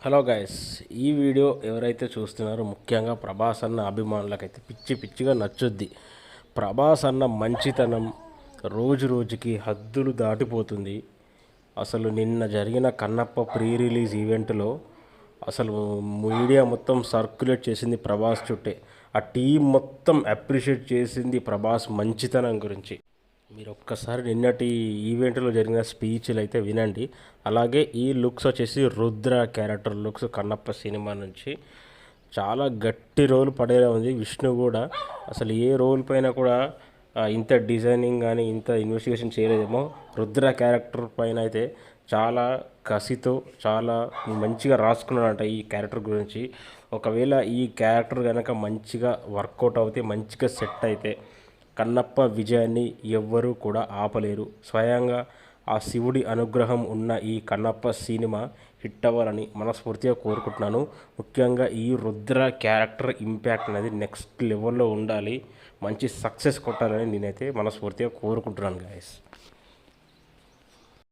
Hello guys, ఈ video ఎవరైతే చూస్తున్నారో ముఖ్యంగా ప్రభాస్ అన్న అభిమానులకైతే పిచ్చి పిచ్చిగా నచ్చుద్ది. ప్రభాస్ అన్న మంచితనం రోజు రోజుకి హద్దులు దాటిపోతుంది. అసలు నిన్న జరిగిన కన్నప్ప ప్రీ రిలీజ్ ఈవెంట్లో అసలు మీడియా మొత్తం సర్క్యులేట్ చేసింది ప్రభాస్ చుట్టే. ఆ టీం మొత్తం అప్రిషియేట్ చేసింది ప్రభాస్ మంచితనం గురించి. మీరు ఒక్కసారి నిన్నటి ఈవెంట్లో జరిగిన స్పీచ్లు అయితే వినండి. అలాగే ఈ లుక్స్ వచ్చేసి Rudra character looks Kannappa cinema నుంచి చాలా గట్టి రోల్ పడేలా ఉంది. విష్ణు కూడా అసలు ఏ రోల్ పైన కూడా ఇంత డిజైనింగ్ కానీ ఇంత ఇన్వెస్టిగేషన్ చేయలేదేమో. రుద్ర క్యారెక్టర్ పైన అయితే చాలా కసితో చాలా మంచిగా రాసుకున్నాడంట ఈ క్యారెక్టర్ గురించి. ఒకవేళ ఈ క్యారెక్టర్ కనుక మంచిగా వర్కౌట్ అవుతే, మంచిగా సెట్ అయితే కన్నప్ప విజయాన్ని ఎవ్వరూ కూడా ఆపలేరు. స్వయంగా ఆ శివుడి అనుగ్రహం ఉన్న ఈ కన్నప్ప సినిమా హిట్ అవ్వాలని మనస్ఫూర్తిగా కోరుకుంటున్నాను. ముఖ్యంగా ఈ రుద్ర క్యారెక్టర్ ఇంపాక్ట్ అనేది నెక్స్ట్ లెవెల్లో ఉండాలి, మంచి సక్సెస్ కొట్టాలని నేనైతే మనస్ఫూర్తిగా కోరుకుంటున్నాను గాయస్.